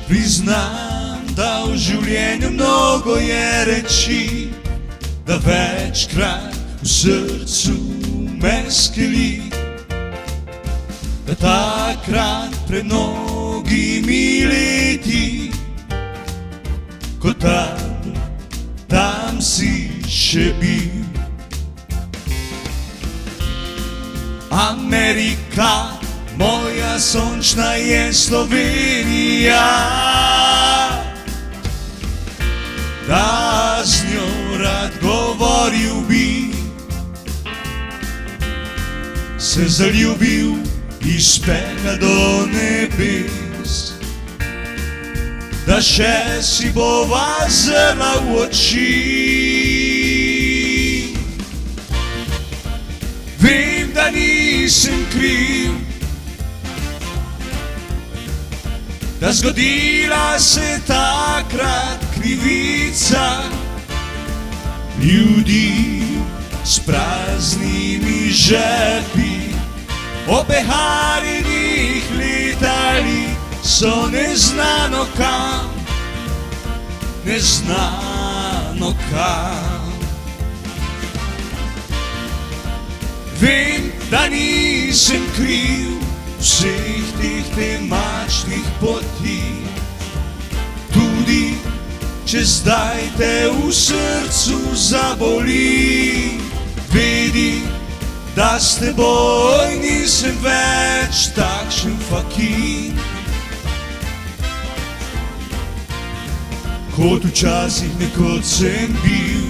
Priznam, da v življenju mnogo je reči, da večkrat v srcu me skeli, da takrat pred mnogimi leti, ko tam si še bil. Amerika, moja sončna je Slovenija, da z njo rad govoril bi, se zaljubil iz pekla do nebes, da še si bova zrla v oči. Vem, da nisem kriv, da zgodila se takrat krivica ljudi s praznimi žepi, opeharjenih letali so neznano kam, neznano kam. Vem, da nisem kriv vseh teh temačnih poti, tudi če zdaj te v srcu zaboli. Vedi, da s teboj nisem več takšen fakir, kot včasih nekoč sem bil.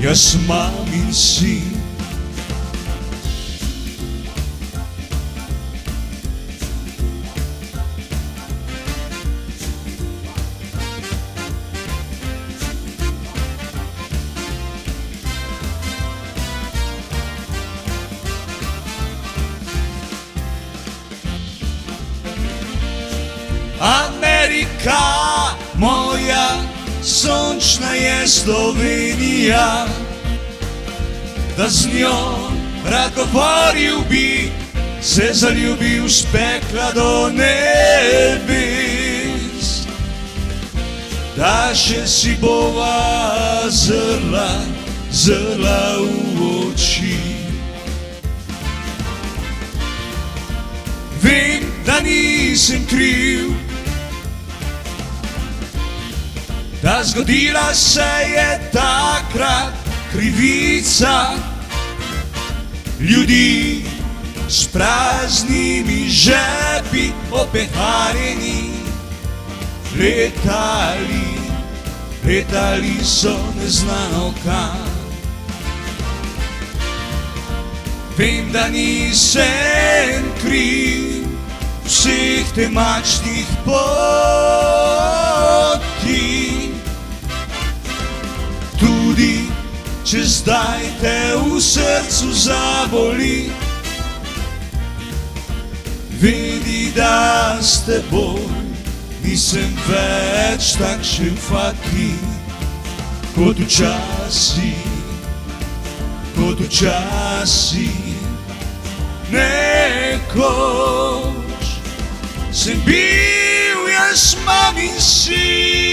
Jaz mam in sin, Amerika, moja sončna je Slovenija, da z njo rad govoril bi, se zaljubil z pekla do nebes, da še si bova zrla v oči. Vem, da nisem kriv, da zgodila se je takrat krivica ljudi s praznimi žepi, opeharjeni letali so neznano kam. Vem, da nisem kriv vseh temačnih poti, tudi če zdaj te v srcu zaboli. Vedi, da s teboj nisem več takšen fakir, kot včasih, nekoč sem bil jaz, mam in sin.